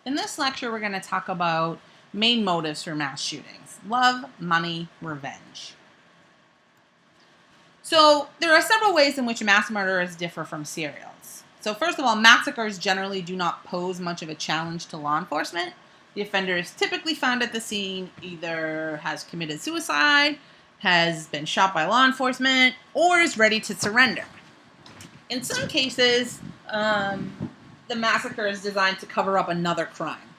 In this lecture, we're going to talk about main motives for mass shootings: love, money, revenge. So there are several ways in which mass murderers differ from serials. So first of all, massacres generally do not pose much of a challenge to law enforcement. The offender is typically found at the scene, either has committed suicide, has been shot by law enforcement, or is ready to surrender. In some cases, the massacre is designed to cover up another crime.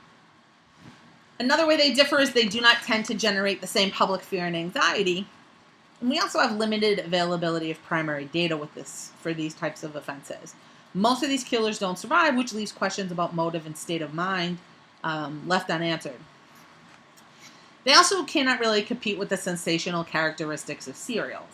Another way they differ is they do not tend to generate the same public fear and anxiety. And we also have limited availability of primary data with this for these types of offenses. Most of these killers don't survive, which leaves questions about motive and state of mind left unanswered. They also cannot really compete with the sensational characteristics of serials.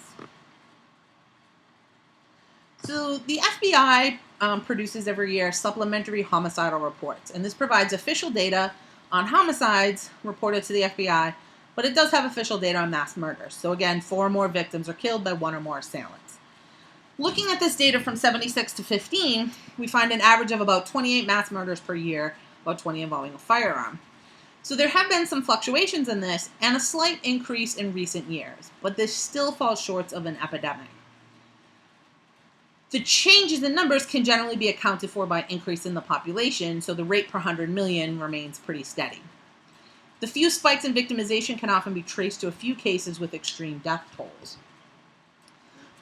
So the FBI produces every year supplementary homicidal reports, and this provides official data on homicides reported to the FBI, but it does have official data on mass murders. So again, 4 or more victims are killed by 1 or more assailants. Looking at this data from 76 to 15, we find an average of about 28 mass murders per year, about 20 involving a firearm. So there have been some fluctuations in this and a slight increase in recent years, but this still falls short of an epidemic. The changes in numbers can generally be accounted for by increase in the population, so the rate per 100 million remains pretty steady. The few spikes in victimization can often be traced to a few cases with extreme death tolls.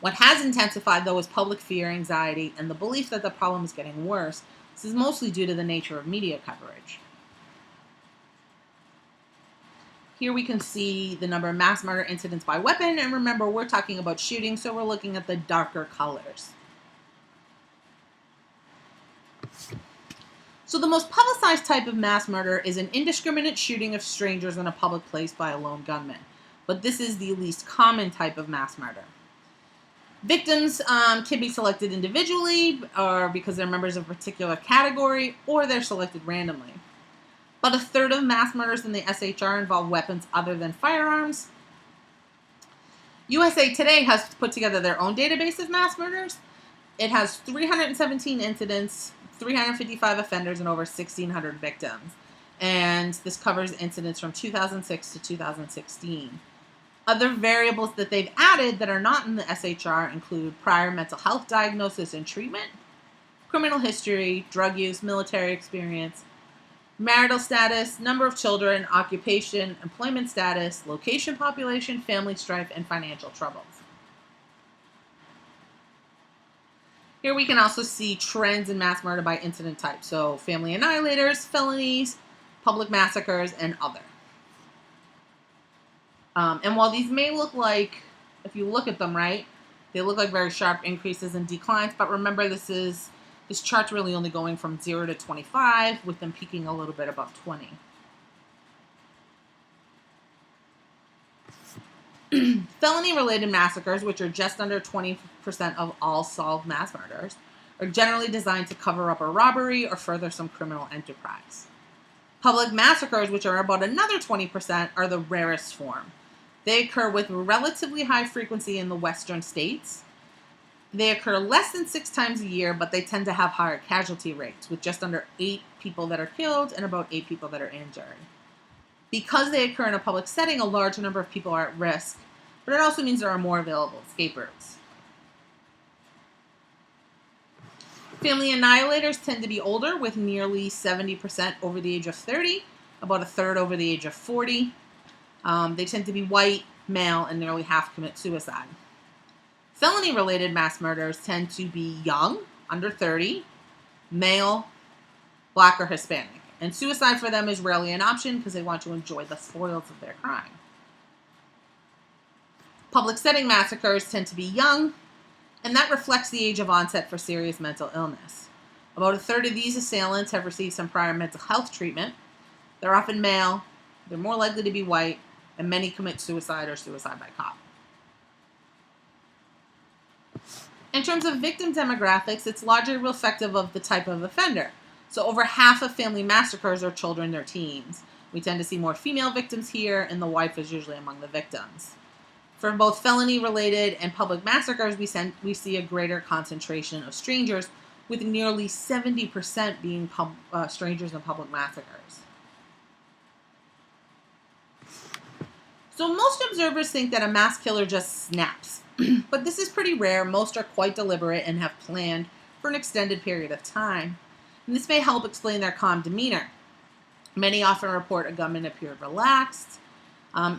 What has intensified, though, is public fear, anxiety, and the belief that the problem is getting worse. This is mostly due to the nature of media coverage. Here we can see the number of mass murder incidents by weapon, and remember, we're talking about shooting, so we're looking at the darker colors. So the most publicized type of mass murder is an indiscriminate shooting of strangers in a public place by a lone gunman. But this is the least common type of mass murder. Victims can be selected individually or because they're members of a particular category, or they're selected randomly. About a third of mass murders in the SHR involve weapons other than firearms. USA Today has put together their own database of mass murders. It has 317 incidents, 355 offenders, and over 1,600 victims. And this covers incidents from 2006 to 2016. Other variables that they've added that are not in the SHR include prior mental health diagnosis and treatment, criminal history, drug use, military experience, marital status, number of children, occupation, employment status, location, population, family strife, and financial troubles. Here we can also see trends in mass murder by incident type. So family annihilators, felonies, public massacres, and other. And while these may look like, if you look at them right, they look like very sharp increases and declines. But remember, this chart's really only going from 0 to 25, with them peaking a little bit above 20. Felony-related massacres, which are just under 20% of all solved mass murders, are generally designed to cover up a robbery or further some criminal enterprise. Public massacres, which are about another 20%, are the rarest form. They occur with relatively high frequency in the western states. They occur less than 6 times a year, but they tend to have higher casualty rates, with just under 8 people that are killed and about 8 people that are injured. Because they occur in a public setting, a large number of people are at risk, but it also means there are more available escape routes. Family annihilators tend to be older, with nearly 70% over the age of 30, about a third over the age of 40. They tend to be white, male, and nearly half commit suicide. Felony-related mass murders tend to be young, under 30, male, black, or Hispanic. And suicide for them is rarely an option because they want to enjoy the spoils of their crime. Public setting massacres tend to be young, and that reflects the age of onset for serious mental illness. About a third of these assailants have received some prior mental health treatment. They're often male, they're more likely to be white, and many commit suicide or suicide by cop. In terms of victim demographics, it's largely reflective of the type of offender. So over half of family massacres are children or teens. We tend to see more female victims here, and the wife is usually among the victims. For both felony-related and public massacres, we see a greater concentration of strangers, with nearly 70% being strangers in public massacres. So most observers think that a mass killer just snaps, but this is pretty rare. Most are quite deliberate and have planned for an extended period of time. And this may help explain their calm demeanor. Many often report a gunman appeared relaxed.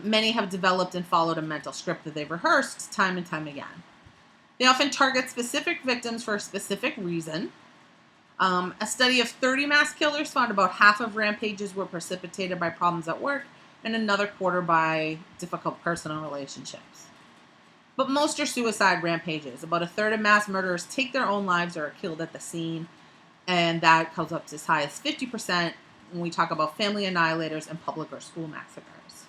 Many have developed and followed a mental script that they've rehearsed time and time again. They often target specific victims for a specific reason. A study of 30 mass killers found about half of rampages were precipitated by problems at work and another quarter by difficult personal relationships. But most are suicide rampages. About a third of mass murderers take their own lives or are killed at the scene, and that comes up to as high as 50% when we talk about family annihilators and public or school massacres.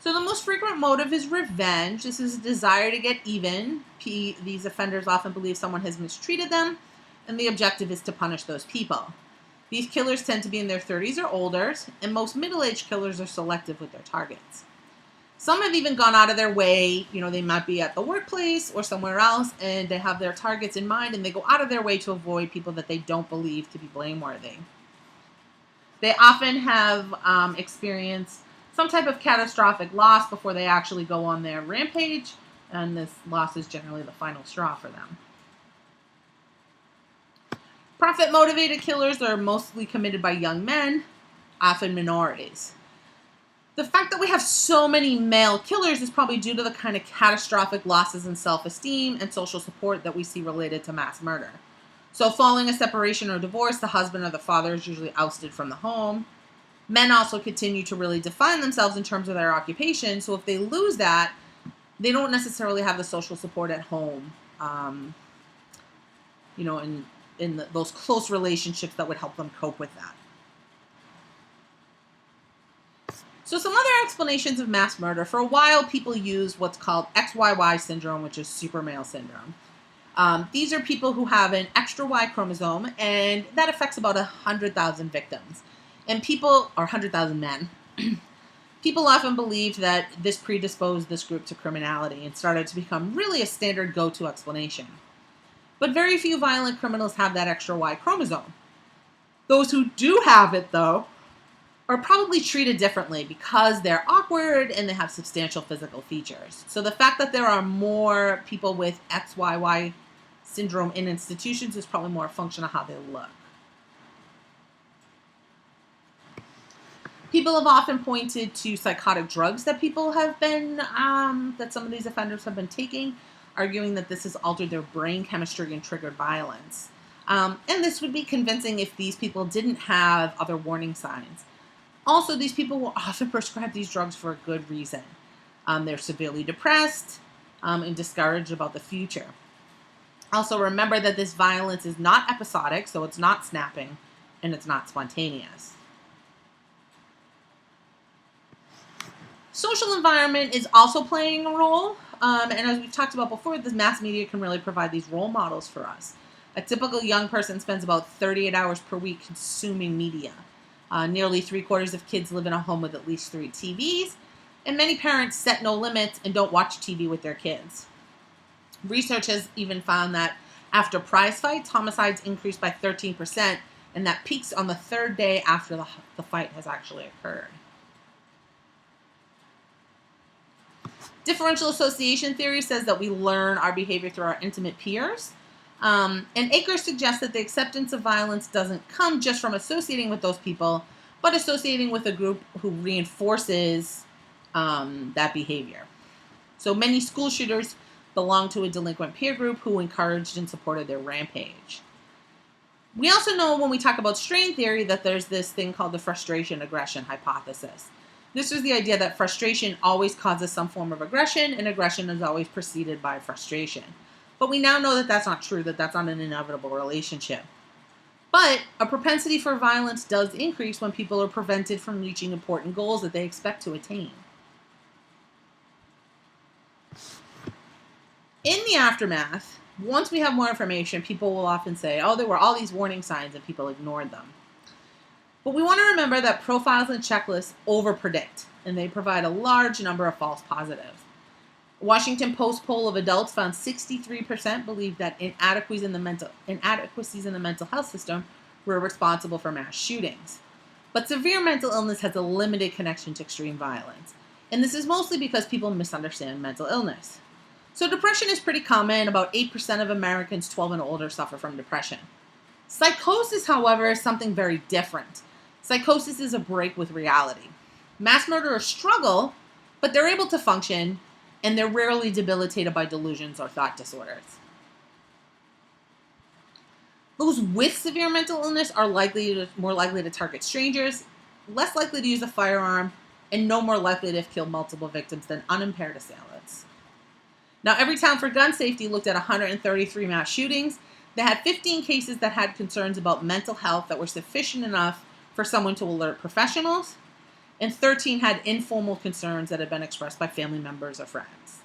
So the most frequent motive is revenge. This is a desire to get even. These offenders often believe someone has mistreated them, and the objective is to punish those people. These killers tend to be in their 30s or older, and most middle-aged killers are selective with their targets. Some have even gone out of their way, they might be at the workplace or somewhere else, and they have their targets in mind, and they go out of their way to avoid people that they don't believe to be blameworthy. They often have experienced some type of catastrophic loss before they actually go on their rampage, and this loss is generally the final straw for them. Profit-motivated killers are mostly committed by young men, often minorities. The fact that we have so many male killers is probably due to the kind of catastrophic losses in self-esteem and social support that we see related to mass murder. So following a separation or divorce, the husband or the father is usually ousted from the home. Men also continue to really define themselves in terms of their occupation, so if they lose that, they don't necessarily have the social support at home, in those close relationships that would help them cope with that. So some other explanations of mass murder. For a while, people used what's called XYY Syndrome, which is super male syndrome. These are people who have an extra Y chromosome, and that affects about 100,000 victims. And 100,000 men. People often believed that this predisposed this group to criminality and started to become really a standard go-to explanation. But very few violent criminals have that extra Y chromosome. Those who do have it, though, are probably treated differently because they're awkward and they have substantial physical features. So the fact that there are more people with XYY syndrome in institutions is probably more a function of how they look. People have often pointed to psychotic drugs that people have been, that some of these offenders have been taking, arguing that this has altered their brain chemistry and triggered violence. And this would be convincing if these people didn't have other warning signs. Also, these people will often prescribe these drugs for a good reason. They're severely depressed and discouraged about the future. Also, remember that this violence is not episodic, so it's not snapping, and it's not spontaneous. Social environment is also playing a role, and as we've talked about before, the mass media can really provide these role models for us. A typical young person spends about 38 hours per week consuming media. Nearly 3/4 of kids live in a home with at least 3 TVs, and many parents set no limits and don't watch TV with their kids. Research has even found that after prize fights, homicides increase by 13%, and that peaks on the 3rd day after the fight has actually occurred. Differential association theory says that we learn our behavior through our intimate peers. And Akers suggests that the acceptance of violence doesn't come just from associating with those people, but associating with a group who reinforces that behavior. So many school shooters belong to a delinquent peer group who encouraged and supported their rampage. We also know when we talk about strain theory that there's this thing called the frustration aggression hypothesis. This is the idea that frustration always causes some form of aggression, and aggression is always preceded by frustration. But we now know that that's not true, that that's not an inevitable relationship. But a propensity for violence does increase when people are prevented from reaching important goals that they expect to attain. In the aftermath, once we have more information, people will often say, oh, there were all these warning signs and people ignored them. But we want to remember that profiles and checklists overpredict, and they provide a large number of false positives. A Washington Post poll of adults found 63% believed that inadequacies in the mental health system were responsible for mass shootings. But severe mental illness has a limited connection to extreme violence, and this is mostly because people misunderstand mental illness. So depression is pretty common. About 8% of Americans 12 and older suffer from depression. Psychosis, however, is something very different. Psychosis is a break with reality. Mass murderers struggle, but they're able to function, and they're rarely debilitated by delusions or thought disorders. Those with severe mental illness are more likely to target strangers, less likely to use a firearm, and no more likely to have killed multiple victims than unimpaired assailants. Now, Everytown for Gun Safety looked at 133 mass shootings. They had 15 cases that had concerns about mental health that were sufficient enough for someone to alert professionals, and 13 had informal concerns that had been expressed by family members or friends.